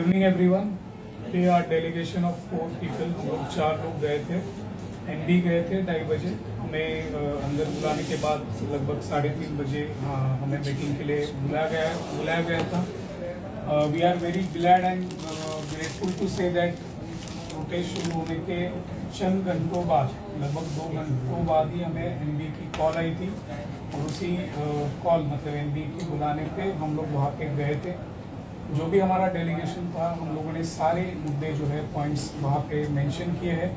Evening everyone. We are delegation of 4 people. हम लोग 4 लोग गए थे, एनबी गए थे 2:30 बजे। हमें अंदर बुलाने के बाद लगभग 3:30 बजे हमें मीटिंग के लिए बुलाया गया था। We are very glad and grateful to say that protest शुरू होने के चंद घंटों बाद, लगभग 2 घंटों बाद ही हमें एनबी की कॉल आई थी और उसी कॉल मतलब एनबी के बुलाने पे हम लोग वहाँ पे गए थे। जो भी हमारा डेलीगेशन था, हम लोगों ने सारे मुद्दे जो है पॉइंट्स वहाँ पे मेंशन किए हैं।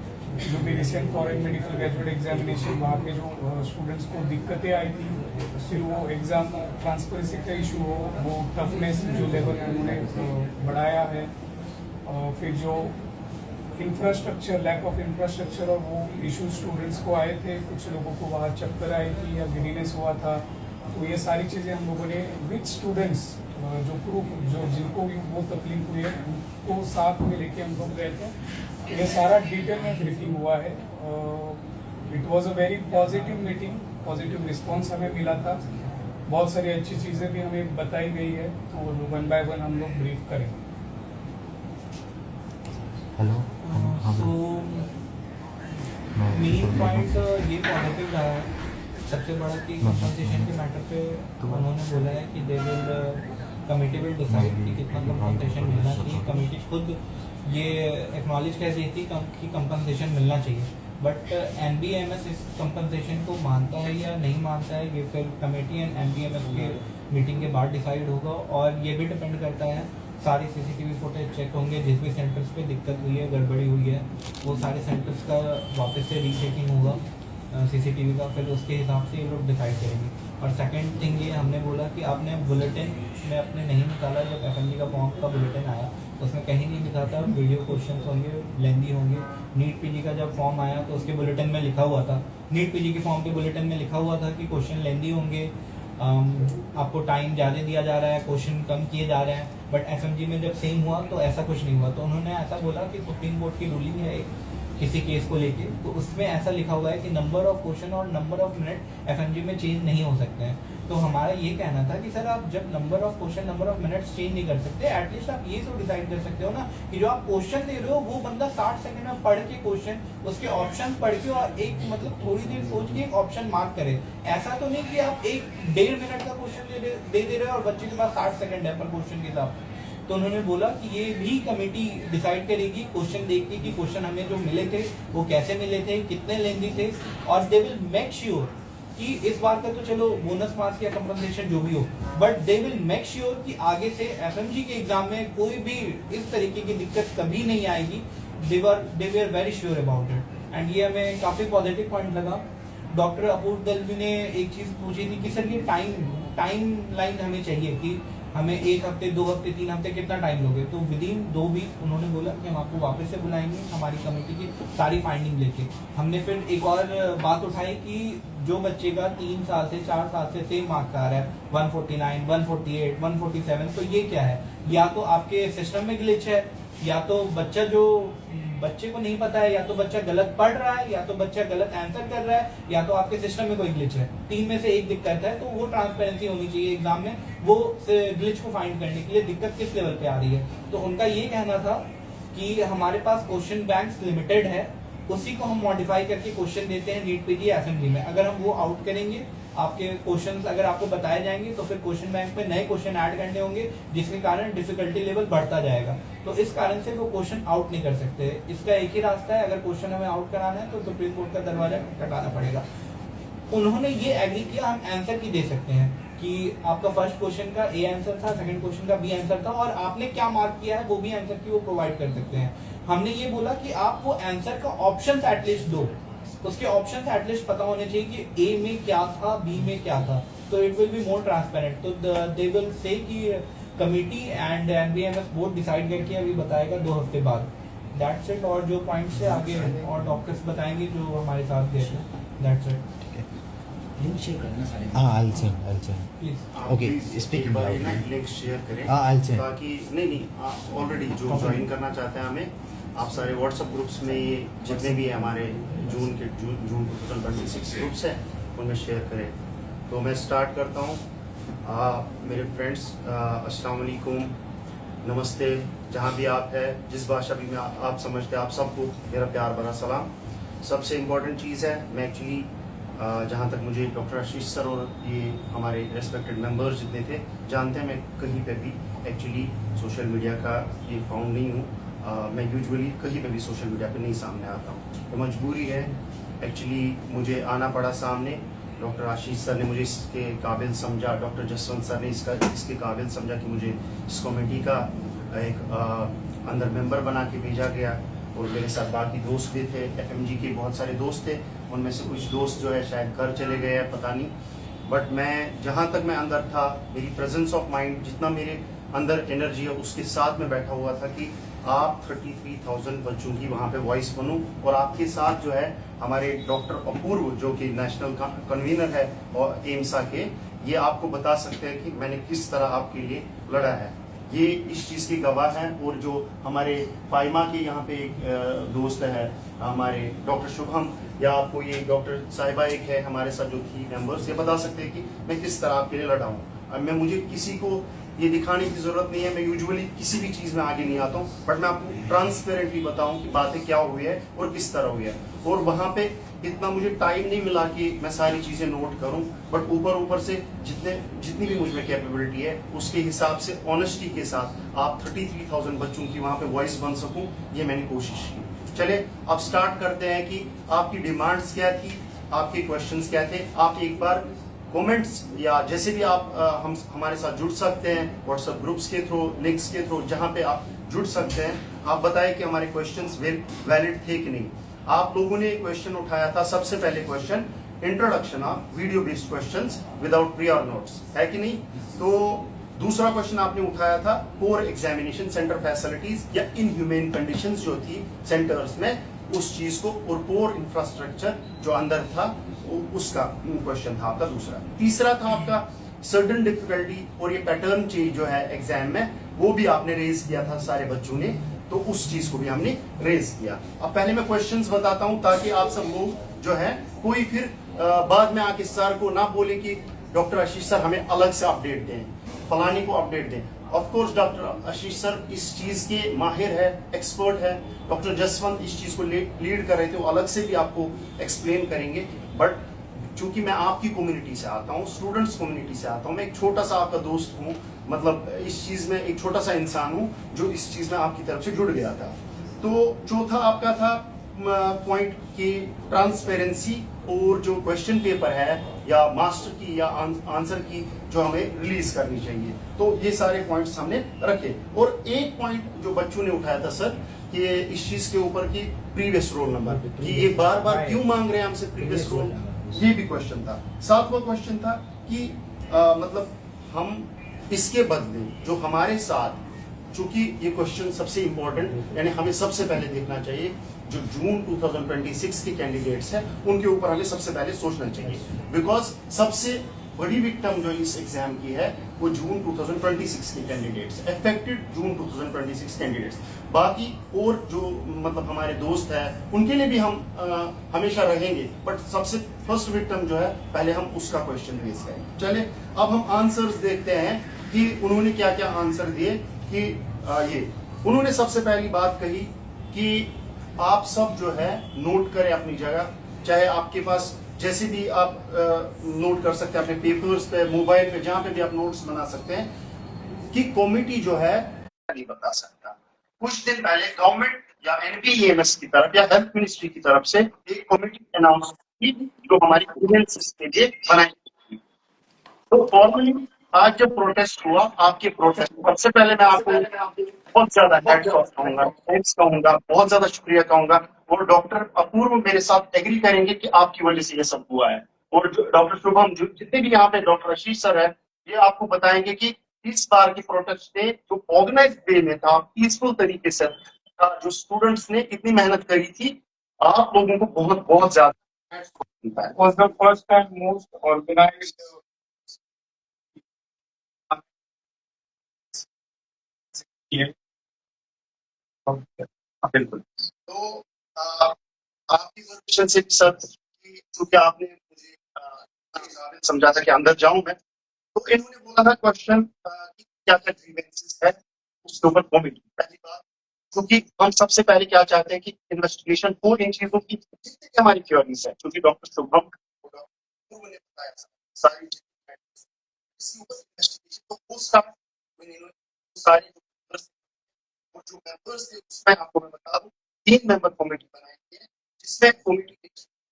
जो भी recent foreign medical graduate examination वहाँ पे जो स्टूडेंट्स को दिक्कतें आई थी, फिर वो एग्ज़ाम ट्रांसपेरेंसी का इशू हो, वो टफनेस जो लेवल उन्होंने बढ़ाया है, फिर जो इंफ्रास्ट्रक्चर, लैक ऑफ इंफ्रास्ट्रक्चर और वो इशू स्टूडेंट्स को आए थे। कुछ लोगों को वहाँ चक्कर आई थी या गिडीनेस हुआ था, तो ये सारी चीज़ें हम लोगों ने विद स्टूडेंट्स जो प्रूफ जिनको भी वो तकलीफ हुई है उनको साथ में लेके हम लोग गए थे। ये सारा डिटेल में ब्रीफिंग हुआ है। It was a very positive meeting, positive response हमें मिला था। बहुत सारी अच्छी चीज़ें भी हमें बताई गई है और 1 बाय 1 हम लोग ब्रीफ करेंगे। हेलो। तो मेन पॉइंट ये पॉजिटिव रहा है सबसे बड़ा कि कंपनसेशन के मैटर पे उन्होंने बोला है कि they will committee will decide कि कितना कंपनसेशन मिलना चाहिए। कमेटी खुद ये एक्नॉलेज कर रही थी कि कंपनसेशन मिलना चाहिए, बट एनबीएमएस इस कंपनसेशन को मानता है या नहीं मानता है ये फिर कमेटी एंड एनबीएमएस के मीटिंग के बाद डिसाइड होगा। और ये भी डिपेंड करता है, सारे सीसीटीवी फुटेज चेक होंगे, जिस भी सेंटर्स पे दिक्कत हुई है, गड़बड़ी हुई है, वो सारे सेंटर्स का वापस से रीचेकिंग होगा सीसीटीवी का, फिर उसके हिसाब से ये लोग डिसाइड करेंगे। और सेकंड थिंग ये हमने बोला कि आपने बुलेटिन में अपने नहीं निकाला, जब एफएमजी का फॉर्म का बुलेटिन आया उसमें कहीं नहीं लिखा था वीडियो क्वेश्चन होंगे, लेंदी होंगे। नीट पीजी का जब फॉर्म आया तो उसके बुलेटिन में लिखा हुआ था, नीट पीजी के फॉर्म के बुलेटिन में लिखा हुआ था कि क्वेश्चन लेंदी होंगे, आपको टाइम ज़्यादा दिया जा रहा है, क्वेश्चन कम किए जा रहे हैं। बट एफएमजी में जब सेम हुआ तो ऐसा कुछ नहीं हुआ। तो उन्होंने ऐसा बोला कि सुप्रीम कोर्ट की रूलिंग है किसी केस को लेके, तो उसमें ऐसा लिखा हुआ है कि नंबर ऑफ क्वेश्चन और नंबर ऑफ मिनट एफएमजी में चेंज नहीं हो सकते हैं। तो हमारा ये कहना था कि सर आप जब number of question, number of minutes change नहीं कर सकते, एटलीस्ट आप ये तो डिसाइड कर सकते हो ना कि जो आप क्वेश्चन दे रहे हो वो बंदा 60 सेकंड में पढ़ के क्वेश्चन, उसके ऑप्शन पढ़ के और एक मतलब थोड़ी देर सोच के एक ऑप्शन मार्क करे। ऐसा तो नहीं कि आप 1-1.5 मिनट का क्वेश्चन दे रहे हो और बच्चे के पास 60 सेकंड है पर क्वेश्चन के हिसाब। तो उन्होंने बोला कि ये भी कमेटी डिसाइड करेगी क्वेश्चन देख के कि क्वेश्चन हमें जो मिले थे वो कैसे मिले थे, कितने लेंदी थे, और दे विल मेक श्योर कि इस बार का तो चलो बोनस मार्क्स या कंपनसेशन जो भी हो, but they will make sure कि आगे से एफएमजी के एग्जाम में कोई भी इस तरीके की दिक्कत कभी नहीं आएगी। They were very sure about it and ये हमें काफी पॉजिटिव पॉइंट लगा। डॉक्टर अपूर्व दलवी ने एक चीज पूछी थी कि सर ये टाइम लाइन हमें चाहिए कि हमें 1 हफ्ते, 2 हफ्ते, 3 हफ्ते कितना टाइम लोगे, तो विद इन 2 वीक उन्होंने बोला कि हम आपको वापस से बुलाएंगे हमारी कमेटी की सारी फाइंडिंग लेके। हमने फिर एक और बात उठाई कि जो बच्चे का 3 साल से 4 साल से सेम मार्क्स आ रहा है 149, 148, 147, तो ये क्या है? या तो आपके सिस्टम में ग्लिच है, या तो बच्चे को नहीं पता है, या तो बच्चा गलत पढ़ रहा है, या तो बच्चा गलत आंसर कर रहा है, या तो आपके सिस्टम में कोई ग्लिच है। 3 में से एक दिक्कत है, तो वो ट्रांसपेरेंसी होनी चाहिए एग्जाम में, वो ग्लिच को फाइंड करने के लिए दिक्कत किस लेवल पे आ रही है। तो उनका ये कहना था कि हमारे पास क्वेश्चन बैंक्स लिमिटेड है, उसी को हम मॉडिफाई करके क्वेश्चन देते हैं नीट पीजी एफएमजी में। अगर हम वो आउट करेंगे, आपके क्वेश्चंस अगर आपको बताए जाएंगे, तो फिर क्वेश्चन बैंक में नए क्वेश्चन ऐड करने होंगे, जिसके कारण डिफिकल्टी लेवल बढ़ता जाएगा। तो इस कारण से वो क्वेश्चन आउट नहीं कर सकते। इसका एक ही रास्ता है, अगर क्वेश्चन हमें आउट कराना है तो सुप्रीम कोर्ट का दरवाजा खटखटाना पड़ेगा। उन्होंने ये एग्री किया हम आंसर की दे सकते हैं कि आपका फर्स्ट क्वेश्चन का ए आंसर था, सेकंड क्वेश्चन का बी आंसर था, और आपने क्या मार्क किया है वो भी आंसर की वो प्रोवाइड कर सकते हैं। हमने ये बोला कि आप वो आंसर का ऑप्शन एटलीस्ट दो, उसके ऑप्शन एटलीस्ट पता होने चाहिए कि ए में क्या था, बी में क्या था, तो it will be more transparent. तो दे विल से कि कमिटी एंड एनबीएमएस बोर्ड डिसाइड करके अभी बताएगा 2 हफ्ते बाद। That's it. और जो पॉइंट्स है आगे और डॉक्टर्स बताएंगे जो हमारे साथ गए थे। That's it. लिंक शेयर करना सारे। I'll send please. Okay, speaking loudly. Link share करें। I'll send. बाकी नहीं ऑलरेडी जो ज्वाइन करना चाहते हैं हमें, आप सारे व्हाट्सएप ग्रुप्स में ये जितने भी है हमारे जून 2026 ग्रुप्स हैं उनमें शेयर करें। तो मैं स्टार्ट करता हूँ। मेरे फ्रेंड्स अस्सलाम वालेकुम। नमस्ते, जहाँ भी आप है, जिस भाषा भी में आप समझते हैं, आप सबको मेरा प्यार भरा सलाम। सबसे इम्पोर्टेंट चीज़ है, मैं एक्चुअली जहाँ तक मुझे डॉक्टर आशीष सर और ये हमारे रेस्पेक्टेड मेंबर्स जितने थे जानते हैं, मैं कहीं पे भी एक्चुअली सोशल मीडिया का ये फाउंड नहीं हूँ। मैं यूजुअली कहीं पे भी सोशल मीडिया पे नहीं सामने आता हूँ, तो मजबूरी है एक्चुअली मुझे आना पड़ा सामने। डॉक्टर आशीष सर ने मुझे इसके काबिल समझा, डॉक्टर जसवंत सर ने इसके काबिल समझा कि मुझे इस कमेटी का एक अंदर मेंबर बना के भेजा गया। और मेरे साथ बाकी दोस्त भी थे, एफएमजी के बहुत सारे दोस्त थे, उनमें से कुछ दोस्त जो है शायद घर चले गए हैं, पता नहीं। बट मैं जहाँ तक मैं अंदर था, मेरी प्रेजेंस ऑफ माइंड, जितना मेरे अंदर एनर्जी है उसके साथ में बैठा हुआ था कि आप 33,000 बच्चों की वहाँ पे वॉइस बनूं। और आपके साथ जो है हमारे डॉक्टर अपूर्व जो कि नेशनल कन्वीनर है और एम्सा के, ये आपको बता सकते हैं कि मैंने किस तरह आपके लिए लड़ा है। ये इस चीज़ की गवाह हैं। और जो हमारे फाइमा के यहाँ पे एक दोस्त है हमारे डॉक्टर शुभम, या आपको ये डॉक्टर साहिबा एक है हमारे साथ जो थी मेंबर्स, ये बता सकते हैं कि मैं किस तरह आपके लिए लड़ा हूँ। अब मैं मुझे किसी को ये दिखाने की जरूरत नहीं है, मैं यूजुअली किसी भी चीज़ में आगे नहीं आता हूँ, बट मैं आपको ट्रांसपेरेंटली बताऊँ कि बातें क्या हुई है और किस तरह हुई है। और वहाँ पे इतना मुझे टाइम नहीं मिला कि मैं सारी चीज़ें नोट करूं, बट ऊपर से जितनी भी मुझ में कैपेबिलिटी है उसके हिसाब से ऑनेस्टी के साथ आप 33,000 बच्चों की वहां पे वॉइस बन सकूं, ये मैंने कोशिश की। चले अब स्टार्ट करते हैं कि आपकी डिमांड्स क्या थी, आपके क्वेश्चंस क्या थे। आप एक बार कमेंट्स या जैसे भी आप हम हमारे साथ जुड़ सकते हैं, व्हाट्सएप ग्रुप्स के थ्रू, लिंक्स के थ्रू, जहां पे आप जुड़ सकते हैं। आप बताएं कि हमारे क्वेश्चंस वैलिड थे कि नहीं। आप लोगों ने क्वेश्चन उठाया था, सबसे पहले question introduction of video based questions without prior notes, है कि नहीं। तो दूसरा क्वेश्चन आपने उठाया था कोर एग्जामिनेशन सेंटर फैसिलिटीज या इनह्यूमेन कंडीशंस जो थी सेंटर्स में, उस चीज को, और कोर इंफ्रास्ट्रक्चर जो अंदर था उसका क्वेश्चन था आपका दूसरा। तीसरा था आपका सर्टन डिफिकल्टी और ये पैटर्न चेंज जो है एग्जाम में, वो भी आपने रेज किया था सारे बच्चों ने, तो उस चीज को भी हमने रेज किया। अब पहले मैं क्वेश्चंस बताता हूं ताकि आप सब लोग जो है कोई फिर बाद में आके सर को ना बोले कि डॉक्टर आशीष सर हमें अलग से अपडेट दें, फलानी को अपडेट दें। Of course doctor Ashish sir इस चीज के माहिर है, एक्सपर्ट है। डॉक्टर जसवंत इस चीज को लीड कर रहे थे, वो अलग से भी आपको एक्सप्लेन करेंगे। बट चूंकि मैं आपकी कम्युनिटी से आता हूँ, स्टूडेंट्स कम्युनिटी से आता हूँ, मैं एक छोटा सा आपका दोस्त हूँ, मतलब इस चीज में एक छोटा सा इंसान हूँ जो इस चीज में आपकी तरफ से जुड़ गया था। तो चौथा आपका था पॉइंट की ट्रांसपेरेंसी, और जो क्वेश्चन पेपर है या मास्टर की या आंसर की जो हमें रिलीज करनी चाहिए, तो ये सारे पॉइंट्स हमने रखे। और एक पॉइंट जो बच्चों ने उठाया था सर कि इस चीज के ऊपर की प्रीवियस रोल नंबर, कि ये बार बार क्यों मांग रहे हैं हमसे प्रीवियस रोल, ये भी क्वेश्चन था। सातवां क्वेश्चन था कि मतलब हम इसके बदले जो हमारे साथ, चूंकि ये क्वेश्चन सबसे इंपॉर्टेंट, यानी हमें सबसे पहले देखना चाहिए जो जून 2026 के कैंडिडेट्स हैं उनके ऊपर हमें सबसे पहले सोचना चाहिए। बिकॉज सबसे बड़ी विक्टिम जो इस एग्जाम की है वो जून 2026 के कैंडिडेट्स, अफेक्टेड जून 2026 कैंडिडेट्स। बाकी और जो मतलब हमारे दोस्त हैं उनके लिए भी हम हमेशा रहेंगे, बट सबसे फर्स्ट विक्टिम जो है पहले हम उसका क्वेश्चन रेज करें। चले अब हम आंसर्स देखते हैं कि उन्होंने क्या क्या आंसर दिए। कि ये उन्होंने सबसे पहली बात कही कि आप सब जो है नोट करें अपनी जगह, चाहे आपके पास जैसे भी आप नोट कर सकते हैं अपने पेपर्स पे, मोबाइल पे, जहां पे भी आप नोट्स बना सकते हैं, कि कमेटी जो है नहीं बता सकता। कुछ दिन पहले गवर्नमेंट या एनपीईएमएस की तरफ या हेल्थ मिनिस्ट्री की तरफ से एक कमेटी अनाउंस की जो हमारी एजेंसीज के लिए बनाई गई। तो फॉर्मली आज जब प्रोटेस्ट हुआ, आपके प्रोटेस्ट, सबसे पहले मैं आपको बहुत ज्यादा हैट्स ऑफ कहूंगा, थैंक्स कहूंगा, बहुत ज्यादा शुक्रिया कहूंगा। और डॉक्टर अपूर्व मेरे साथ एग्री करेंगे कि आपकी वजह से ये सब हुआ है। और डॉक्टर शुभम, जितने भी यहाँ पे डॉक्टर आशीष सर है, ये आपको बताएंगे कि इस बार की प्रोटेस्ट डे जो ऑर्गेनाइज वे में था, पीसफुल तरीके से था, जो स्टूडेंट्स ने इतनी मेहनत करी थी, आप लोगों को बहुत बहुत ज्यादा was the first and most organized game. बिल्कुल। तो आपकी परमिशन से भी सर, क्योंकि आपने मुझे समझा था कि अंदर जाऊं मैं, तो इन्होंने बोला था क्वेश्चन क्या क्या ग्रीवेंसेस है, उसके ऊपर कमेटी। पहली बात, क्योंकि हम सबसे पहले क्या चाहते हैं कि इन्वेस्टिगेशन हो इन चीजों की, जितनी भी हमारी क्योरीज है, क्योंकि डॉक्टर शुभम ने बताया सारी इन्वेस्टिगेशन तो वो सारी और जो मेंबर्स थे उसमें आपको मैं बता दूं 3 मेंबर कमेटी बनाई गई है, जिसमें कमेटी के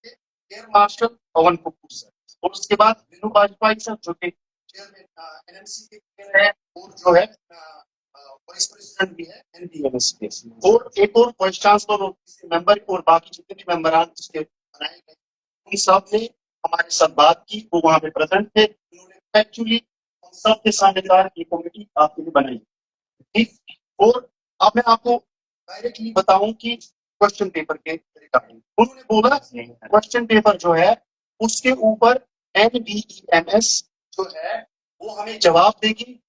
एयर मार्शल पवन कपूर सर और उसके बाद विनू वाजपेयी सर जो कि चेयरमैन एनएमसी के हैं और जो है वाइस प्रेसिडेंट भी है एनडीएमएस के, और एक और वाइस चांसलर और मेंबर और बाकी जितने भी मेंबरान उसके बनाए गए उन सब ने हमारे साथ बात की, वो वहां पे प्रेजेंट थे। उन्होंने एक्चुअली हम सब के सामने ये कमेटी आपके लिए बनाई, ठीक। और अब मैं आपको डायरेक्टली बताऊं कि क्वेश्चन पेपर के रिगार्डिंग उन्होंने बोला क्वेश्चन पेपर जो है उसके ऊपर एनडीएमएस जो है वो हमें जवाब देगी,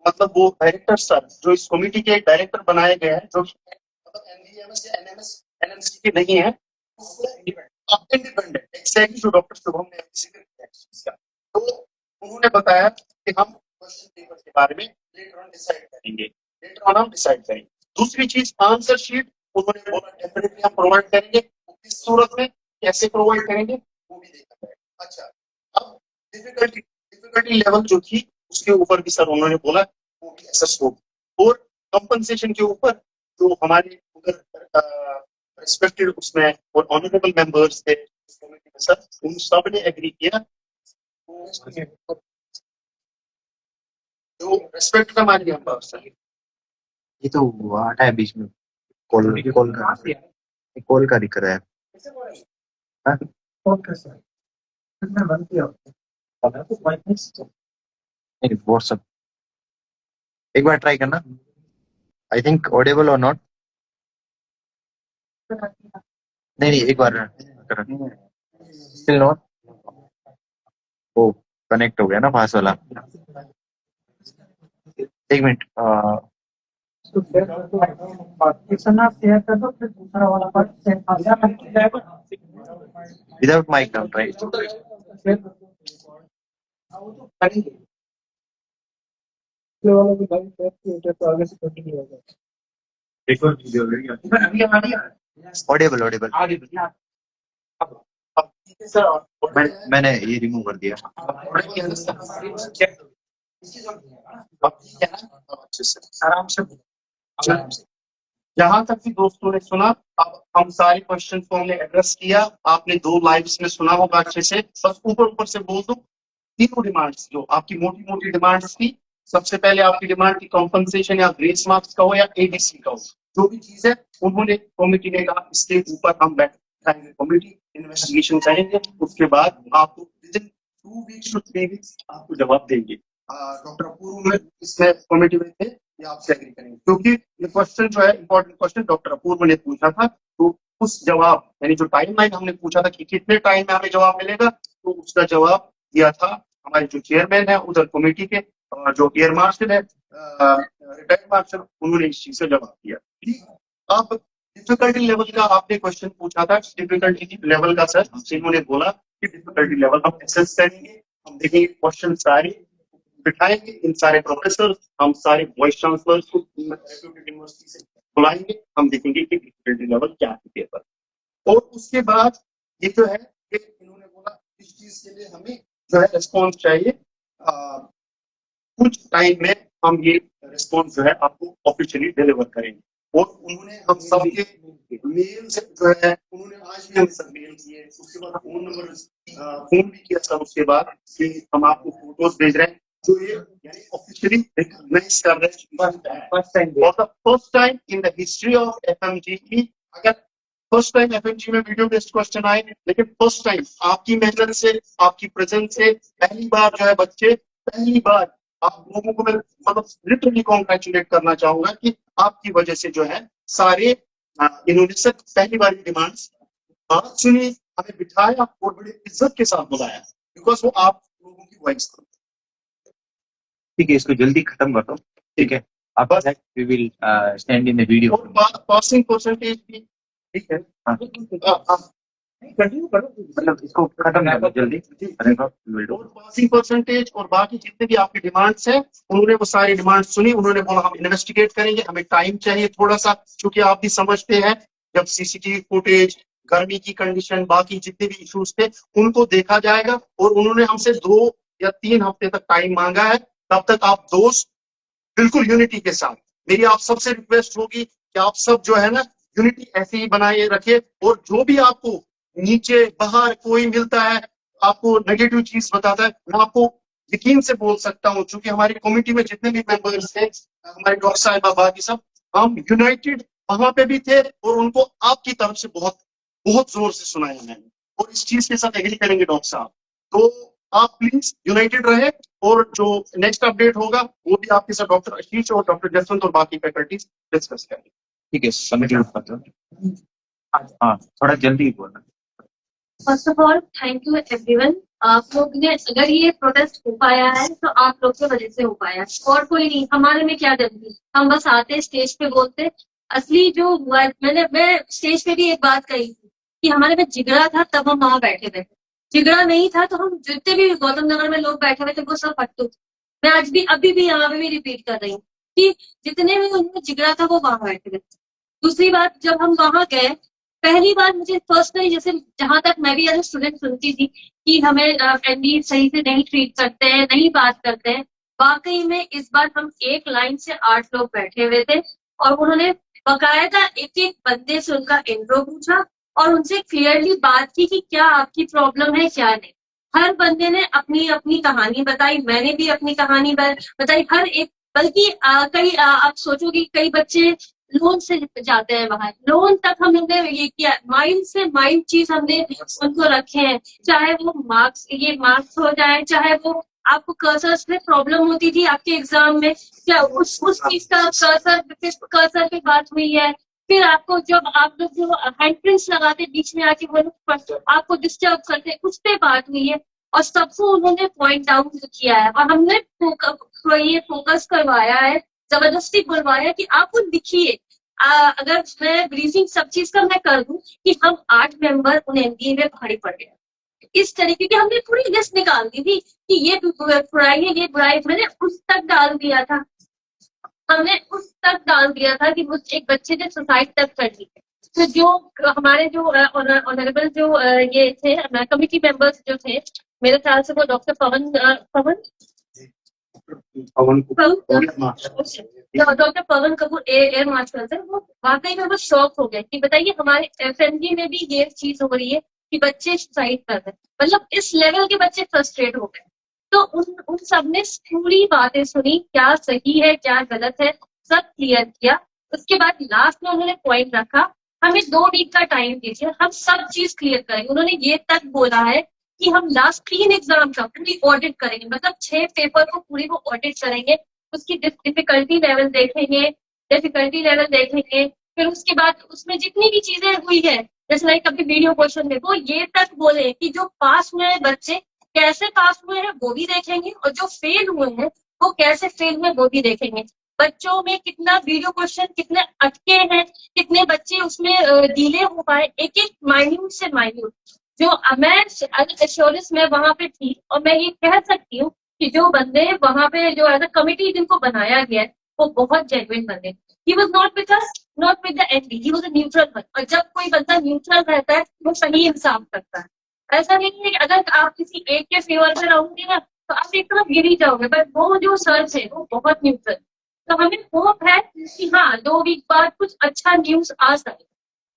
मतलब वो डायरेक्टर सर जो इस कमेटी के डायरेक्टर बनाए गए हैं, जो मतलब एनडीएमएस या एनएमएस एनएमसी के नहीं है, इंडिपेंडेंट एक्सैक्टली जो डॉक्टर शुभम ने जिक्र किया, तो उन्होंने बताया कि हम क्वेश्चन पेपर के बारे में लेटर ऑन डिसाइड करेंगे। दूसरी चीज आंसर शीट उन्होंने बोला डेफिनेटली हम प्रोवाइड करेंगे, किस सूरत में कैसे प्रोवाइड करेंगे वो भी देखा जाएगा। अच्छा, अब डिफिकल्टी लेवल जो थी उसके ऊपर भी सर उन्होंने बोला वो भी असेस होगी, और कंपनसेशन के ऊपर जो हमारे उधर रिस्पेक्टेड उसमें और ऑनरेबल मेंबर्स थे उस कमेटी में सर उन सब ने एग्री किया, जो रिस्पेक्टेड हमारे मेंबर्स सर। ये तो हटा है बीच में, कॉल का दिख रहा है। हाँ? नहीं, व्हाट्सएप एक बार ट्राई करना, आई थिंक ऑडिबल और नॉट। नहीं एक बार स्टिल नॉट, ओ कनेक्ट हो गया ना पास वाला। एक minute, without mike down right. Audible मैंने ये रिमूव कर दिया। आराम से जहां तक भी दोस्तों ने सुना, अब हम सारे क्वेश्चन को हमने एड्रेस किया, आपने 2 लाइव्स में सुना होगा अच्छे से। बस ऊपर से बोल दो, तीनों डिमांड्स जो आपकी मोटी डिमांड्स थी, सबसे पहले आपकी डिमांड थी कॉम्पनसेशन या ग्रेस मार्क्स का हो या एडीसी का हो, जो भी चीज है उन्होंने कमेटी ने कहा इसके ऊपर हम बैठेंगे, कमेटी इन्वेस्टिगेशन करेंगे, उसके बाद आपको विदिन 2 वीक्स टू 3 वीक्स आपको जवाब देंगे। डॉक्टर अपूर्व इसमें कमेटी में थे, ये आपसे एग्री करेंगे, क्योंकि ये क्वेश्चन जो है इंपॉर्टेंट क्वेश्चन डॉक्टर अपूर्व ने पूछा था, तो उस जवाब यानी जो टाइमलाइन हमने पूछा था कि कितने टाइम में हमें जवाब मिलेगा, तो उसका जवाब दिया था हमारे जो चेयरमैन है उधर कमेटी के, जो एयर मार्शल है रिटायर्ड मार्शल, उन्होंने इस चीज का जवाब दिया। ठीक, अब डिफिकल्टी लेवल का आपने क्वेश्चन पूछा था, डिफिकल्टी लेवल का सर इन्होंने बोला कि डिफिकल्टी लेवल हम एसेस करेंगे, हम देखेंगे क्वेश्चन सारे बिठाएंगे, इन सारे प्रोफेसर हम सारे वाइस चांसलर को यूनिवर्सिटी से बुलाएंगे, हम देखेंगे कि डिफिकल्टी लेवल क्या है पेपर, और उसके बाद ये जो है इन्होंने बोला इस चीज के लिए हमें जो है रिस्पॉन्स चाहिए, कुछ टाइम में हम ये रिस्पॉन्स जो है आपको ऑफिशियली डिलीवर करेंगे, और उन्होंने हम सबके मेल से जो है उन्होंने आज भी हमें सब मेल किए, उसके बाद फोन नंबर फोन भी किया सर, उसके बाद कि हम आपको फोटोज भेज रहे हैं, जो ये यानी ऑफिशियली रिकॉग्नाइज कर रहे हैं first time in the history of FMG. अगर फर्स्ट टाइम एफएमजी में वीडियो बेस्ड क्वेश्चन आए, लेकिन फर्स्ट टाइम आपकी मेहनत से आपकी प्रेजेंस से पहली बार जो है बच्चे, पहली बार आप लोगों को मैं मतलब लिटरली कॉन्ग्रेचुलेट करना चाहूंगा कि आपकी वजह से जो है सारे इन्होंने से पहली बार डिमांड्स बात सुनी, हमें बिठाया और बड़ी इज्जत के साथ बुलाया, बिकॉज वो आप लोगों की वॉइस थी। ठीक है, इसको जल्दी खत्म कर दो, ठीक है, अब we will stand in the video. Passing percentage भी ठीक है, कंटिन्यू करो। मतलब इसको खत्म करना जल्दी करेगा विल और पासिंग परसेंटेज और बाकी जितने भी आपके डिमांड्स हैं, उन्होंने वो सारी डिमांड सुनी। उन्होंने बोला हम इन्वेस्टिगेट करेंगे, हमें टाइम चाहिए थोड़ा सा, क्योंकि आप भी समझते हैं जब सीसीटीवी फुटेज, गर्मी की कंडीशन, बाकी जितने भी इश्यूज थे उनको देखा जाएगा। और उन्होंने हमसे 2 या 3 हफ्ते तक टाइम मांगा है। तब तक आप दोस्त बिल्कुल यूनिटी के साथ, मेरी आप सबसे रिक्वेस्ट होगी कि आप सब जो है ना यूनिटी ऐसे ही बनाए रखे। और जो भी आपको नीचे बाहर कोई मिलता है, आपको नेगेटिव चीज बताता है, मैं आपको यकीन से बोल सकता हूँ, क्योंकि हमारी कमेटी में जितने भी मेंबर्स थे, हमारे डॉक्टर साहिबा बाकी सब, हम यूनाइटेड वहां पे भी थे। और उनको आपकी तरफ से बहुत बहुत जोर से सुनाया मैंने, और इस चीज के साथ एग्री करेंगे डॉक्टर साहब। तो आप प्लीज यूनाइटेड रहे। और जो नेक्स्ट अपडेट होगा वो भी आपके साथ डॉक्टर आशीष और डॉक्टर जसवंत और बाकी फैकल्टीज डिस्कस करेंगे। ठीक है कंटिन्यू करते हैं। हाँ थोड़ा जल्दी बोलना। First of all thank you everyone. आप लोग ने, अगर ये प्रोटेस्ट हो पाया है तो आप लोग की वजह से हो पाया है, और कोई नहीं। हमारे में क्या गलती, हम बस आते स्टेज पे बोलते। असली जो हुआ, मैं स्टेज पे भी एक बात कही थी कि हमारे में जिगरा था तब हम वहां बैठे थे। जिगरा नहीं था तो हम जितने भी गौतम नगर में लोग बैठे हुए थे वो सब फट्टू थे। मैं आज भी अभी भी यहाँ पे भी रिपीट कर रही हूँ कि जितने भी उनमें जिगरा था वो वहां बैठे थे। दूसरी बात, जब हम वहां गए, पहली बार मुझे पर्सनली, जैसे जहां तक मैं भी एज स्टूडेंट सुनती थी कि हमें एमडी सही से नहीं ट्रीट करते हैं, नहीं बात करते हैं। वाकई में इस बार हम एक लाइन से 8 लोग बैठे हुए थे, और उन्होंने बकायदा एक एक बंदे से उनका इंट्रो पूछा और उनसे क्लियरली बात की कि क्या आपकी प्रॉब्लम है क्या नहीं। हर बंदे ने अपनी अपनी कहानी बताई, मैंने भी अपनी कहानी बताई। हर एक, बल्कि आप सोचोगे कई बच्चे लोन से जाते हैं बाहर, लोन तक हम लोग ने ये किया, माइंड से माइंड चीज हमने उनको रखे हैं। चाहे वो मार्क्स हो जाए, चाहे वो आपको कर्सर्स में प्रॉब्लम होती थी आपके एग्जाम में, क्या उस चीज का कर्सर पे बात हुई है। फिर आपको जब आप लोग जो हैंडप्रिंट्स लगाते बीच में आके वो लोग आपको डिस्टर्ब करते, उस पे बात हुई है। और सबको उन्होंने पॉइंट आउट किया है, और हमने ये फोकस करवाया है, जबरदस्ती बुलवाया कि आप वो लिखिए। अगर मैं ब्रीफिंग सब चीज का मैं कर दूं कि हम 8 मेंबर उन एमबीए में भारी पड़ गए इस तरीके की, हमने पूरी लिस्ट निकाल दी थी कि ये बुराई है, ये बुराई। मैंने उस तक डाल दिया था, हमने उस तक डाल दिया था कि मुझ एक बच्चे ने सुसाइड तक कर ली। तो जो हमारे जो ऑनरेबल जो ये थे कमिटी मेंबर्स जो थे, मेरे ख्याल से वो डॉक्टर पवन डॉक्टर पवन कपूर एयर मार्शल थे, वो वाकई में वो शॉक हो गए कि बताइए हमारे एफएमजी में भी ये चीज हो रही है कि बच्चे सुसाइड कर रहे हैं। मतलब इस लेवल के बच्चे फ्रस्ट्रेट हो गए। तो उन सब ने पूरी बातें सुनी, क्या सही है क्या गलत है, सब क्लियर किया। उसके बाद लास्ट में उन्होंने पॉइंट रखा, हमें 2 वीक का टाइम दीजिए, हम सब चीज क्लियर करेंगे। उन्होंने ये तक बोला है कि हम लास्ट 3 एग्जाम का पूरी ऑडिट करेंगे, मतलब 6 पेपर को पूरी वो ऑडिट करेंगे, उसकी डिफिकल्टी लेवल देखेंगे। फिर उसके बाद उसमें जितनी भी चीजें हुई है, जैसे लाइक अभी वीडियो क्वेश्चन में वो ये तक बोले कि जो पास हुए हैं बच्चे कैसे पास हुए हैं वो भी देखेंगे, और जो फेल हुए हैं वो कैसे फेल हुए वो भी देखेंगे। बच्चों में कितना वीडियो क्वेश्चन कितने अटके हैं, कितने बच्चे उसमें डिले हो पाए, एक एक माइन्यूट से माइन्यूट। जो मैं एश्योरेंस में वहां पे थी, और मैं ये कह सकती हूँ कि जो बंदे वहां पे जो एज अ कमिटी जिनको बनाया गया है वो बहुत जेन्युइन बंदे। He was not with us, not with the MD, he was a neutral one. और जब कोई बंदा न्यूट्रल रहता है वो सही इंसाफ करता है। ऐसा नहीं है कि अगर आप किसी एक के फेवर में रहोगे ना तो आप एक तरफ गिर ही जाओगे, बट वो जो सर थे वो बहुत न्यूट्रल। तो हमें होप है कि हाँ 2 वीक बाद कुछ अच्छा न्यूज आ सके।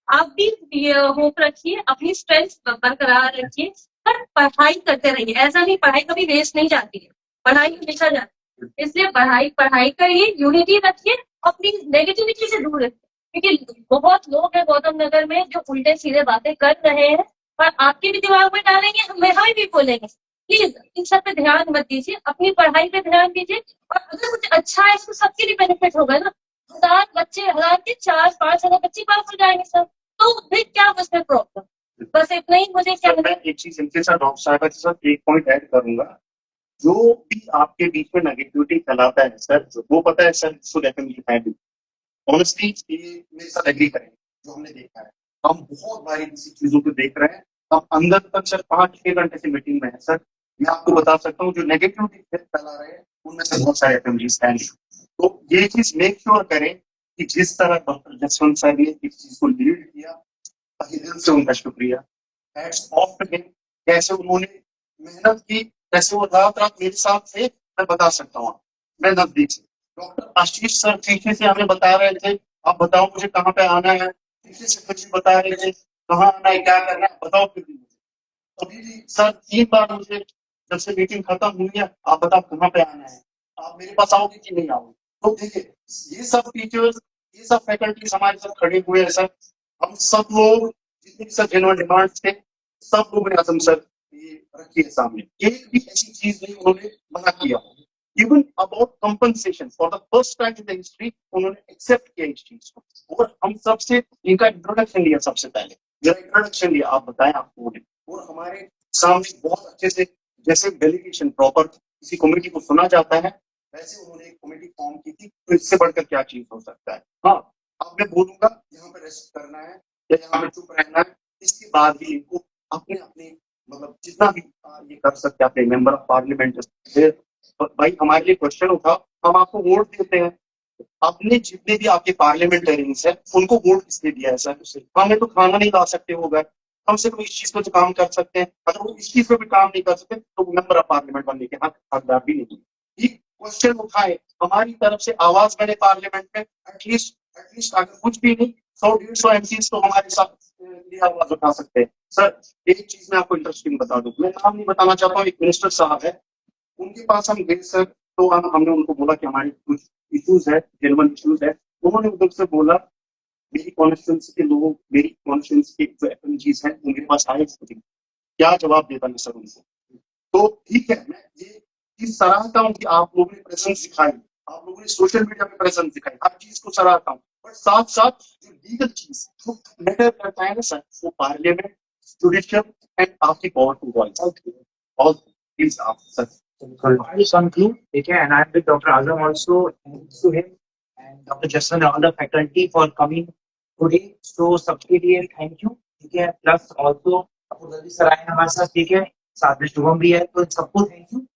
आप भी होप रखिए, अपनी स्ट्रेंथ बरकरार रखिए, पर पढ़ाई करते रहिए। ऐसा नहीं, पढ़ाई कभी वेस्ट नहीं जाती है, पढ़ाई हमेशा जाती है। इसलिए पढ़ाई करिए, यूनिटी रखिए, अपनी नेगेटिविटी से दूर रखिए, क्योंकि बहुत लोग हैं गौतम नगर में जो उल्टे सीधे बातें कर रहे हैं और आपके भी दिमाग में डालेंगे, हम भी बोलेंगे। प्लीज इन सब पे ध्यान मत दीजिए, अपनी पढ़ाई पे ध्यान दीजिए। और अगर कुछ अच्छा है इसको सबके लिए बेनिफिट होगा ना। 1000 बच्चे, 1000 के 4-5 बच्चे पास हो जाएंगे सर, तो फिर क्या उसमें प्रॉब्लम। बस इतना ही मुझे क्या मैं एक चीज इनके साथ डॉक्टर साहब के साथ एक पॉइंट ऐड करूंगा। जो भी आपके बीच में नेगेटिविटी फैलाता है सर, वो पता है sir, so definitely handle honestly ये मेरे साथ एग्री करें। जो हमने देखा है, हम बहुत बारी किसी चीजों को देख रहे हैं, अब अंदर तक सर 5-6 घंटे से मीटिंग में है सर। मैं आपको बता सकता हूँ जो नेगेटिविटी फैला रहे हैं उनमें से बहुत सारे एफएमजीज हैं। तो ये चीज मेक श्योर करें कि जिस तरह डॉक्टर जसवंत सर ने इस चीज को लीड किया, तहे दिल से उनका शुक्रिया। Hats off to him. कैसे उन्होंने मेहनत की, कैसे वो रात रात मेरे साथ थे, मैं बता सकता हूँ। मैं नजदीक से डॉक्टर आशीष सर पीछे से हमें बता रहे थे, आप बताओ मुझे कहाँ पे आना है, पीछे से कुछ बता रहे थे कहाँ आना है, क्या करना है, बताओ फिर भी मुझे। अभी भी सर 3 बार मुझे जब से मीटिंग खत्म हुई है, आप बताओ कहाँ पे आना है, आप मेरे पास आओगे कि नहीं आओगे। तो देखिए ये सब टीचर्स, ये सब फैकल्टीज हमारे साथ खड़े हुए हैं सर। हम सब लोग जितने सर जेन्युइन डिमांड्स थे, सब लोगों ने आजम सर ये रखी है सामने। एक भी ऐसी चीज नहीं उन्होंने मना किया। Even about compensation for the first time in the history उन्होंने एक्सेप्ट किया इस चीज को। और हम सबसे इनका इंट्रोडक्शन लिया, सबसे पहले जरा इंट्रोडक्शन लिया, आप बताएं आपको बोले। और हमारे सामने बहुत अच्छे से, जैसे डेलीगेशन प्रॉपर किसी कमेटी को सुना जाता है, वैसे उन्होंने एक कमेटी फॉर्म की थी। तो इससे बढ़कर क्या चीज हो सकता है। हाँ, अब मैं बोलूंगा यहाँ पे रेस्ट करना है या यहाँ पे चुप रहना है, इसके बाद भी इनको अपने अपने मतलब जितना भी ये कर सकते हैं अपने मेंबर ऑफ पार्लियामेंट। भाई हमारे लिए क्वेश्चन उठा, हम आपको वोट देते हैं, अपने जितने भी आपके पार्लियामेंटेरियंस है उनको वोट किसने दिया है सर। हमें तो खाना नहीं ला सकते वो गए, हम सिर्फ इस चीज पर काम कर सकते हैं। अगर वो इस चीज पर भी काम नहीं कर सकते तो वो मेंबर ऑफ पार्लियामेंट बनने के हकदार भी नहीं। ये क्वेश्चन उठाए, हमारी तरफ से आवाज बने पार्लियामेंट में। एटलीस्ट अगर कुछ भी नहीं 100-150 एमपीज तो हमारे साथ ये आवाज उठा सकते हैं। सर एक चीज मैं आपको इंटरेस्टिंग बता दूं, मैं नाम नहीं बताना चाहता हूँ, एक मिनिस्टर साहब है, उनके पास हम गए सर। तो हमने उनको बोला कि हमारे कुछ इश्यूज है, जेन्युइन इश्यूज है। उन्होंने उधर से बोला मेरी कॉन्स्टिट्यूंसी के लोग, मेरी कॉन्स्टिट्यूंसी के जो एफएमजीज हैं उनके पास आए, क्या जवाब देता है सर उनको। तो ठीक है, मैं ये चीज सराहता हूँ कि आप लोगों ने प्रेजेंस दिखाई, आप लोगों ने सोशल मीडिया में प्रेजेंस दिखाई, हर चीज को सराहता हूँ। बट साथ साथ जो लीगल चीज जो मैटर करता है ना सर, वो पार्लियामेंट, जुडिशियल एंड आपकी power to voice all things are sir. I will conclude, okay, and I am with Dr. Azam also, thanks to him and Dr. Jaswant and all the faculty for coming today. So सबके लिए thank you, ठीक है। Plus also Apurvi sir आए हमारे साथ, ठीक है, साथ में शुभम भी है, तो सबको thank you।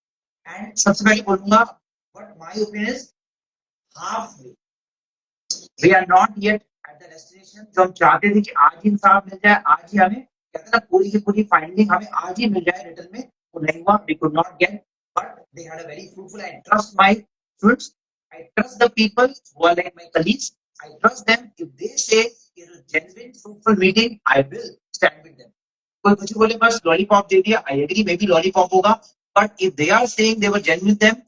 And सबसे पहले बोलूंगा, but my opinion is halfway. We are not yet at the destination जो हम चाहते थे कि आज ही इंसाफ मिल जाए, आज ही हमें कहते ना पूरी की पूरी फाइंडिंग हमें आज ही मिल जाए रिटर्न में, वो नहीं हुआ। We could not get, but they had a very fruitful. I trust my students. I trust the people who are like my colleagues. I trust them. If they say it is genuine, fruitful meeting, I will stand with them. कोई कुछ बोले बस lollipop दे दिया, I agree, maybe lollipop होगा, but if they are saying they were genuine with them,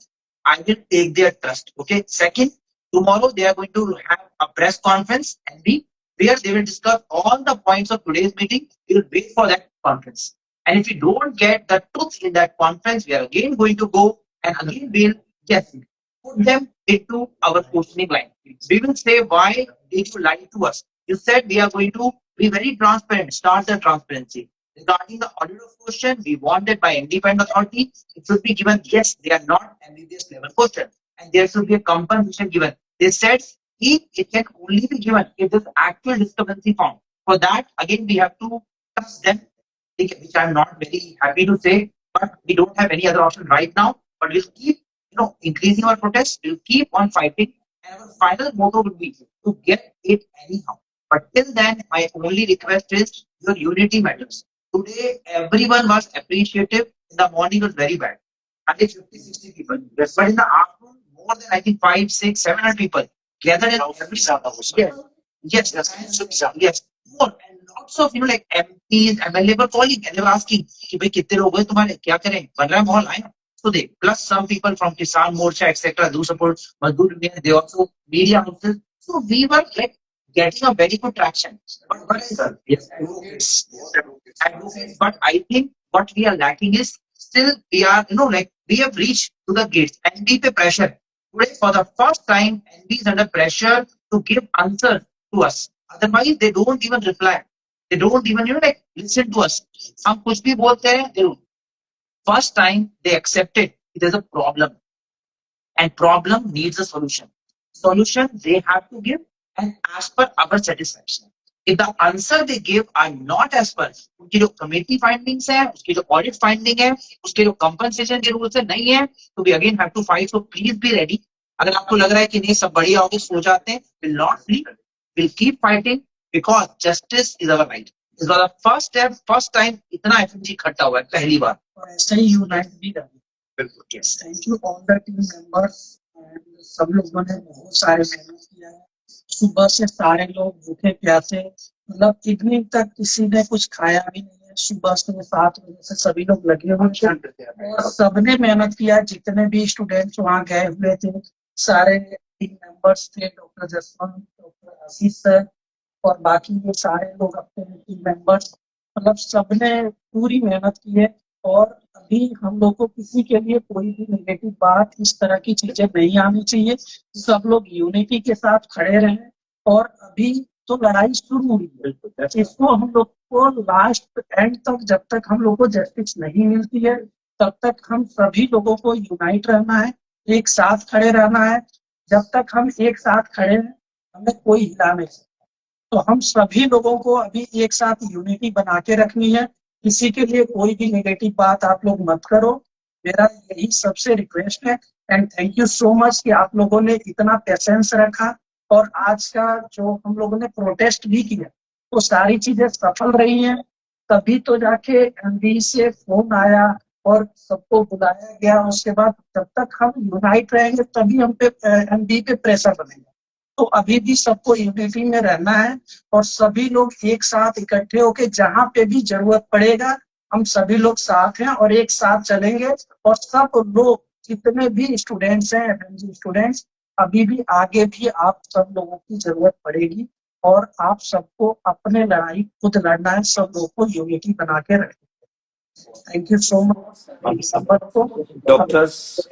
I will take their trust. Okay. Second, tomorrow they are going to have a press conference and where they will discuss all the points of today's meeting. We will wait for that conference. And if we don't get the truth in that conference, we are again going to go and again we'll put them into our questioning line. We will say, why did you lie to us? You said we are going to be very transparent, start the transparency. Regarding the audit of question, we want that by independent authority, it should be given, yes, they are not MBBS level question. And there should be a compensation given. They said it can only be given if there's actual discrepancy found. For that, again, we have to trust them, which I'm not very happy to say, but we don't have any other option right now. But we'll keep, increasing our protests. We'll keep on fighting, and our final motto will be to get it anyhow. But till then, my only request is your unity matters. Today, everyone was appreciative. In the morning, it was very bad. I think 50-60 people. Yes. But in the afternoon, more than I think 500, 600, 700 people gathered in every yes, more. And lots of like MPs, MLA were calling and they were asking, कि भाई कितने लोग हैं तुम्हारे, क्या करें, बन रहा है माहौल, आए। So they plus some people from Kisan Morcha etc. do support Mazdoor Union. They also media houses. So we were like getting a very good traction. But I think what we are lacking is still we are we have reached to the gates. NB pe pressure today for the first time. NB is under pressure to give answers to us. Otherwise they don't even reply. They don't even listen to us. हम कुछ भी बोलते हैं, they don't. First time they accepted there's a problem, and problem needs a solution. Solution they have to give, and as per our satisfaction. if the answer they give are not as per उनकी जो committee findings है, उसकी जो audit finding है, उसके जो compensation के rules है नहीं है, तो we again have to fight. So please be ready. अगर आपको लग रहा है कि नहीं सब बढ़िया हो गए, सो जाते हैं, will not leave, will keep fighting because justice is our right. इस बार फर्स्ट स्टेप, फर्स्ट टाइम इतना एफएमजी इकट्ठा हुआ है, पहली बार. और ऐसे ही यूनाइट भी रहे. Thank you all the team members. सब लोगों ने बहुत सारे मेहनत किया है. सुबह से सारे लोग भूखे प्यासे, मतलब इवनिंग तक किसी ने कुछ खाया भी नहीं है. सुबह से 7 बजे से सभी लोग लगे हुए थे और सबने मेहनत किया. जितने भी स्टूडेंट्स वहाँ गए हुए थे, सारे टीम मेंबर्स थे, डॉक्टर जसवंत, डॉक्टर आशीष सर और बाकी ये सारे लोग अपने टीम मेंबर्स, मतलब सबने पूरी मेहनत की है. और अभी हम लोग को किसी के लिए कोई भी नेगेटिव बात, इस तरह की चीजें नहीं आनी चाहिए. सब लोग यूनिटी के साथ खड़े रहें. और अभी तो लड़ाई शुरू हुई है, इसको हम लोग को लास्ट एंड तक, जब तक हम लोग को जस्टिस नहीं मिलती है, तब तक हम सभी लोगों को यूनाइट रहना है, एक साथ खड़े रहना है. जब तक हम एक साथ खड़े हैं, हमें कोई हिला नहीं सकता. तो हम सभी लोगों को अभी एक साथ यूनिटी बना के रखनी है. किसी के लिए कोई भी नेगेटिव बात आप लोग मत करो, मेरा यही सबसे रिक्वेस्ट है. And thank you so much कि आप लोगों ने इतना पेशेंस रखा. और आज का जो हम लोगों ने प्रोटेस्ट भी किया, तो सारी चीजें सफल रही हैं. तभी तो जाके एमडी से फोन आया और सबको बुलाया गया. उसके बाद जब तक हम यूनाइट रहेंगे तभी हम पे एमडी पे प्रेशर बनेगा. तो अभी भी सबको यूनिटी में रहना है और सभी लोग एक साथ इकट्ठे होके जहां पे भी जरूरत पड़ेगा, हम सभी लोग साथ हैं और एक साथ चलेंगे. और सब लोग जितने भी स्टूडेंट्स हैं, एफएमजी स्टूडेंट्स, अभी भी आगे भी आप सब लोगों की जरूरत पड़ेगी. और आप सबको अपने लड़ाई खुद लड़ना है. सब लोगों को यूनिटी बना के रखें. Thank you so much. Doctors,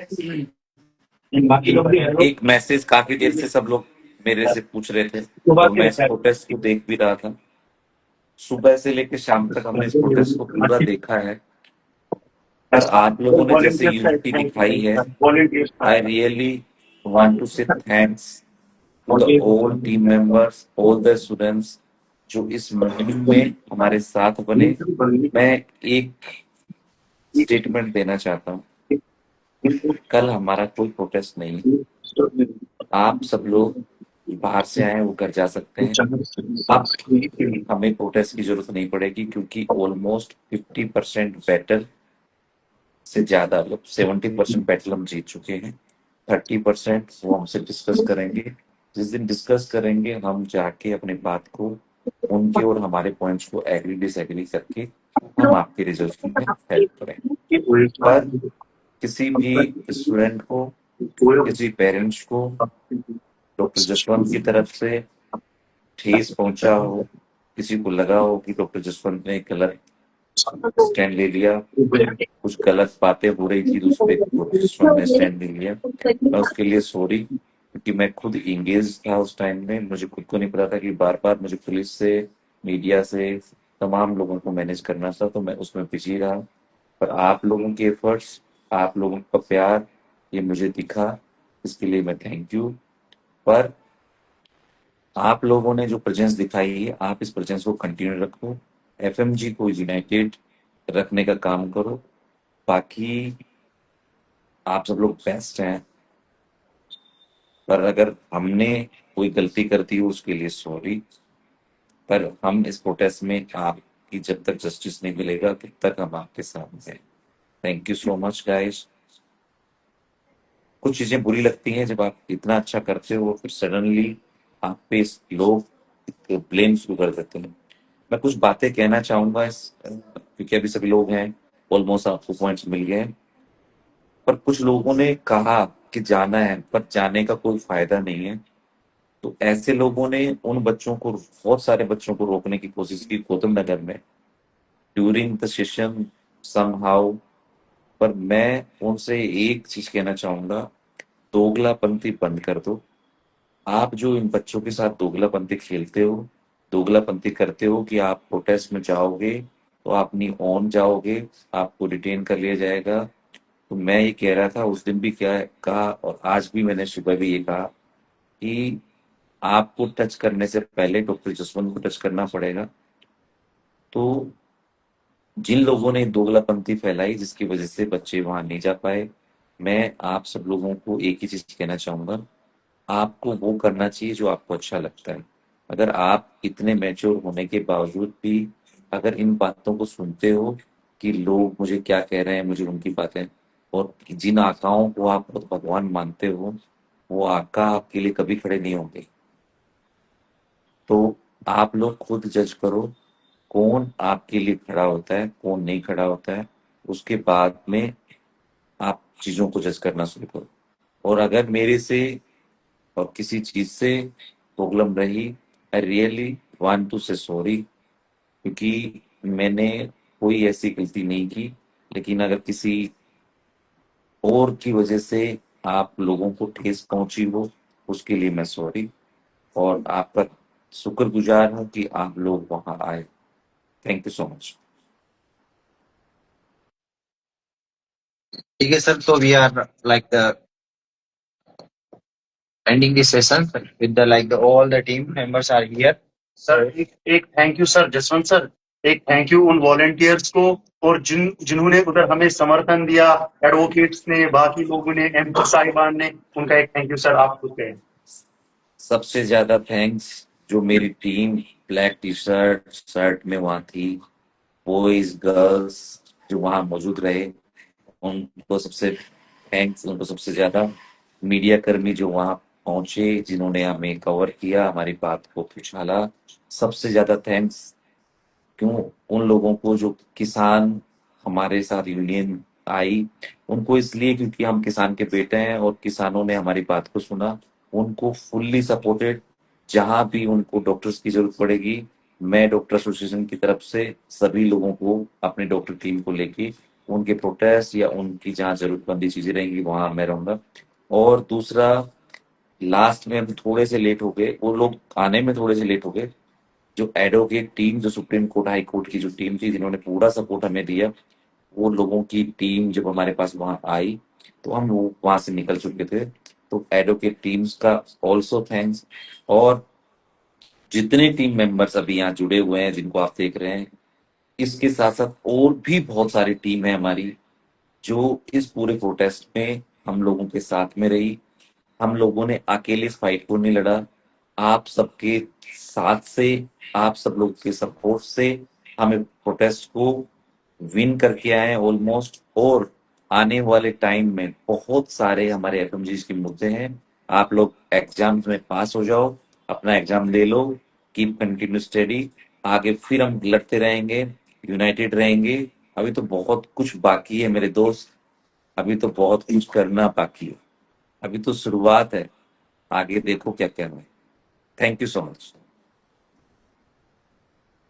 एक मैसेज काफी देर से सब लोग मेरे से पूछ रहे थे और मैं इस प्रोटेस्ट को देख भी रहा था. सुबह से लेकर शाम तक हमने इस प्रोटेस्ट को पूरा देखा है. और आप लोगों ने जैसे यूनिटी दिखाई है, I really want to say thanks to the all team members, all the students जो इस मीटिंग में हमारे साथ बने. मैं एक स्टेटमेंट देना चाहता हूँ. कल हमारा कोई प्रोटेस्ट नहीं है. आप सब लोग बाहर से आए वो घर जा सकते हैं. अब हमें प्रोटेस्ट की जरूरत नहीं पड़ेगी क्योंकि ऑलमोस्ट 50% बैटल से ज्यादा, 70% बैटल हम जीत चुके हैं. 30% वो हमसे डिस्कस करेंगे. जिस दिन डिस्कस करेंगे हम जाके अपनी बात को, उनके और हमारे पॉइंट्स को एग्री डिसएग्री करके हम आपके रिजल्ट में हेल्प करें. पर किसी भी स्टूडेंट को, किसी पेरेंट्स को डॉक्टर जसवंत की तरफ से ठेस पहुंचा हो, किसी को लगा हो कि डॉक्टर जसवंत ने गलत स्टैंड ले लिया, कुछ गलत बातें हो रही थी, उस पर डॉक्टर जसवंत ने स्टैंड ले लिया, मैं उसके लिए सॉरी. क्योंकि मैं खुद इंगेज था उस टाइम में. मुझे खुद को नहीं पता था कि बार बार मुझे पुलिस से, मीडिया से, तमाम लोगों को मैनेज करना था, तो मैं उसमें बिजी रहा. पर आप लोगों के एफर्ट्स, आप लोगों का प्यार, ये मुझे दिखा, इसके लिए मैं थैंक यू. पर आप लोगों ने जो प्रेजेंस दिखाई है, आप इस प्रेजेंस को कंटिन्यू रखो. एफएमजी को यूनाइटेड रखने का काम करो. बाकी आप सब लोग बेस्ट हैं. पर अगर हमने कोई गलती कर दी हो उसके लिए सॉरी. पर हम इस प्रोटेस्ट में आपकी जब तक जस्टिस नहीं मिलेगा तब तक हम आपके साथ हैं. Thank you so much guys. कुछ चीजें बुरी लगती हैं जब आप इतना अच्छा करते हो फिर सडनली आप पे लोग ब्लेम शुरू कर देते हैं. मैं कुछ बातें कहना चाहूंगा क्योंकि अभी सभी लोग हैं, ऑलमोस्ट आपको पॉइंट्स मिल गए. पर कुछ लोगों ने कहा कि जाना है, पर जाने का कोई फायदा नहीं है. तो ऐसे लोगों ने उन बच्चों को, बहुत सारे बच्चों को रोकने की कोशिश की गौतम नगर में ड्यूरिंग द सेशन समहाउ. पर मैं उनसे एक चीज कहना चाहूंगा, दोगलापंथी बंद कर दो. आप जो इन बच्चों के साथ दोगलापंथी खेलते हो, दोगलापंथी करते हो कि आप प्रोटेस्ट में जाओगे तो आप नहीं ऑन जाओगे, आपको डिटेन कर लिया जाएगा. तो मैं ये कह रहा था उस दिन भी क्या कहा और आज भी मैंने सुबह भी ये कहा कि आपको टच करने से पहले डॉक्टर जसवंत को टच करना पड़ेगा। तो जिन लोगों ने दोगलापंथी फैलाई जिसकी वजह से बच्चे वहां नहीं जा पाए, मैं आप सब लोगों को एक ही चीज कहना चाहूंगा, आपको वो करना चाहिए जो आपको अच्छा लगता है। अगर आप इतने मैच्योर होने के बावजूद भी अगर इन बातों को सुनते हो कि लोग मुझे क्या कह रहे हैं, मुझे उनकी बातें, और जिन आकाओं को आप खुद भगवान मानते हो, वो आका आपके लिए कभी खड़े नहीं होंगे। तो आप लोग खुद जज करो कौन आपके लिए खड़ा होता है, कौन नहीं खड़ा होता है। उसके बाद में आप चीजों को जज करना शुरू करो। और अगर मेरे से और किसी चीज से प्रॉब्लम रही, आई रियली वांट टू से सॉरी, क्योंकि मैंने कोई ऐसी गलती नहीं की। लेकिन अगर किसी और की वजह से आप लोगों को ठेस पहुंची हो, उसके लिए मैं सॉरी, और आपका शुक्रगुजार हूं कि आप लोग वहां आए। Thank you so much. ठीक है सर, तो we are like ending this session with the like the all the team members are here. Sir एक thank you sir Jaswant sir, एक थैंक यू उन वॉलंटियर्स को और जिन्होंने उधर हमें समर्थन दिया, एडवोकेट्स ने, बाकी लोगों ने, एमपी साहिबान ने, उनका एक थैंक यू सर। आप खुद कहें। सबसे ज्यादा थैंक्स जो मेरी team black T shirt shirt में वहां थी, बॉयज गर्ल्स जो वहां मौजूद रहे, उनको सबसे थैंक्स। उनको सबसे ज्यादा मीडिया कर्मी जो वहां पहुंचे, जिन्होंने हमें कवर किया, हमारी बात को उछाला, सबसे ज्यादा थैंक्स क्यों उन लोगों को जो किसान हमारे साथ यूनियन आई, उनको इसलिए क्योंकि हम किसान के बेटे हैं और किसानों ने हमारी बात को सुना, उनको फुल्ली सपोर्टेड। जहां भी उनको डॉक्टर्स की जरूरत पड़ेगी, मैं डॉक्टर एसोसिएशन की तरफ से सभी लोगों को अपने डॉक्टर टीम को लेके उनके प्रोटेस्ट या उनकी जहां जरूरतमंदी चीजें रहेंगी वहां मैं रहूंगा। और दूसरा, लास्ट में हम थोड़े से लेट हो गए, वो लोग आने में थोड़े से लेट हो गए, जो एडवोकेट टीम, जो सुप्रीम कोर्ट हाई कोर्ट की जो टीम थी जिन्होंने पूरा सपोर्ट हमें दिया, वो लोगों की टीम जब हमारे पास वहां आई तो हम वो वहां से निकल चुके थे। तो एडवोकेट टीम्स का ऑल्सो थैंक्स। और जितने टीम मेंबर्स अभी यहाँ जुड़े हुए हैं जिनको आप देख रहे हैं, इसके साथ साथ और भी बहुत सारी टीम है हमारी जो इस पूरे प्रोटेस्ट में हम लोगों के साथ में रही। हम लोगों ने अकेले इस फाइट को नहीं लड़ा, आप सबके साथ से, आप सब लोग के सपोर्ट से हमें प्रोटेस्ट को विन करके आए हैं ऑलमोस्ट। और आने वाले टाइम में बहुत सारे हमारे एफएमजीज के मुद्दे हैं। आप लोग एग्जाम्स में पास हो जाओ, अपना एग्जाम दे लो, कीप कंटिन्यू स्टडी, आगे फिर हम लड़ते रहेंगे, यूनाइटेड रहेंगे। अभी तो बहुत कुछ बाकी है मेरे दोस्त, अभी तो बहुत कुछ करना बाकी है, अभी तो शुरुआत है, आगे देखो क्या करना है। Thank you so much.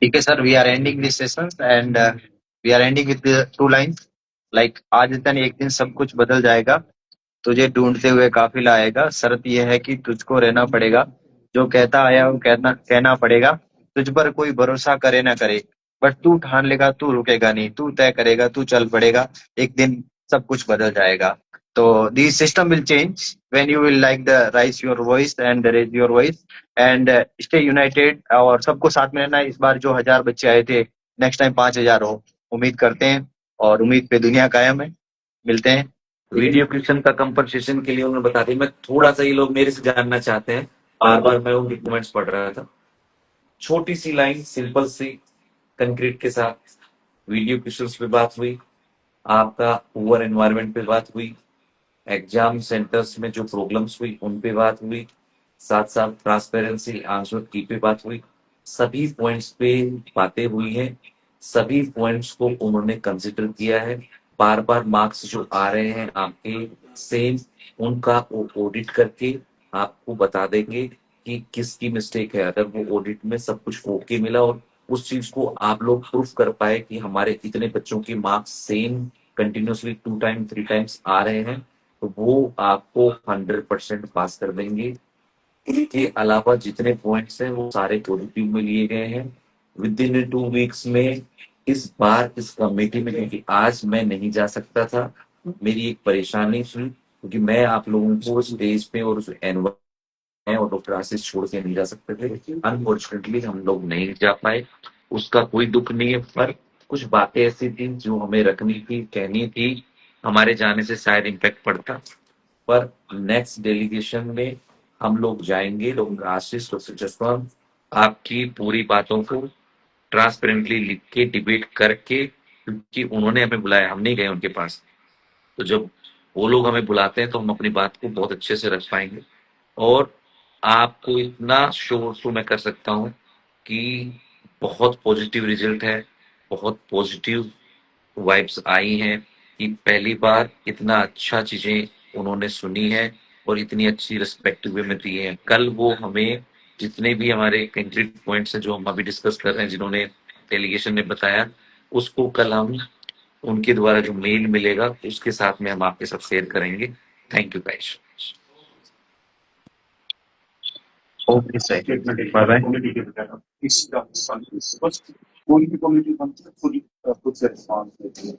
ठीक है sir, we are ending this session and we are ending with 2 lines like आज दिन एक दिन सब कुछ बदल जाएगा, तुझे ढूंढते हुए काफिला आएगा, शर्त यह है कि तुझको रहना पड़ेगा, जो कहता आया वो कहना पड़ेगा, तुझ पर कोई भरोसा करे ना करे, बट तू ठान लेगा, तू रुकेगा नहीं, तू तय करेगा, तू चल पड़ेगा, एक दिन सब कुछ बदल जाएगा। तो the system will change when you will like the raise your voice and raise your voice and stay united. और सबको साथ में रहना। इस बार जो 1000 बच्चे आए थे, नेक्स्ट टाइम 5000 हो, उम्मीद करते हैं, और उम्मीद पे दुनिया कायम है। मिलते हैं। वीडियो क्वेश्चन का कंपनसेशन के लिए उन्होंने बता दिया। मैं थोड़ा सा, ये लोग मेरे से जानना चाहते हैं, बार बार मैं उनकी कमेंट्स पढ़ रहा था। छोटी सी लाइन, सिंपल सी, कंक्रीट के साथ वीडियो क्वेश्चंस पे बात हुई, आपका पुअर एनवायरनमेंट पे बात हुई, एग्जाम सेंटर्स में जो प्रॉब्लम्स हुई उन पे बात हुई, साथ साथ ट्रांसपेरेंसी आंसर की पे बात हुई। सभी पॉइंट्स पे बातें हुई हैं, सभी पॉइंट्स को उन्होंने कंसिडर किया है। बार बार मार्क्स जो आ रहे हैं आपके सेम, उनका वो ऑडिट करके आपको बता देंगे कि किसकी मिस्टेक है। अगर वो ऑडिट में सब कुछ ओके मिला और उस चीज को आप लोग प्रूफ कर पाए कि हमारे इतने बच्चों के marks same continuously 2 time 3 times आ रहे हैं, तो वो आपको 100% पास कर देंगे। इसके अलावा जितने पॉइंट्स हैं वो सारे पॉजिटिव में लिए गए हैं। विद इन 2 वीक्स में इस बार इस कमेटी में, क्योंकि आज मैं नहीं जा सकता था, मेरी एक परेशानी थी, क्योंकि मैं आप लोगों को स्टेज पे और उस हैं और डॉक्टर आशीष छोड़ के नहीं जा सकते थे। अनफॉर्चुनेटली हम लोग नहीं जा पाए, उसका कोई दुख नहीं है, पर कुछ बातें ऐसी थी जो हमें रखनी थी, कहनी थी। हमारे जाने से शायद इम्पैक्ट पड़ता, पर नेक्स्ट डेलीगेशन में हम लोग जाएंगे। डॉक्टर आशीष, डॉक्टर जसवंत, आपकी पूरी बातों को ट्रांसपेरेंटली लिख के डिबेट करके, क्योंकि उन्होंने हमें बुलाया, हम नहीं गए उनके पास, तो जब वो लोग हमें बुलाते हैं तो हम अपनी बात को बहुत अच्छे से रख पाएंगे। और आपको इतना श्योर तो मैं कर सकता हूँ कि बहुत पॉजिटिव रिजल्ट है, बहुत पॉजिटिव वाइब्स आई हैं कि पहली बार इतना अच्छा चीजें उन्होंने सुनी है और इतनी अच्छी रिस्पेक्टिव वे में दी है। कल वो हमें जितने भी हमारे कंक्रीट पॉइंट्स हैं जो हम अभी डिस्कस कर रहे हैं, जिन्होंने डेलीगेशन ने बताया, उसको कल हम उनके द्वारा जो मेल मिलेगा उसके साथ में हम आपके साथ शेयर करेंगे। Thank you guys. Okay, sir. Bye-bye. कोई भी कम्युनिटी बनती है, पूरी खुद से रिस्पॉन्स देती है।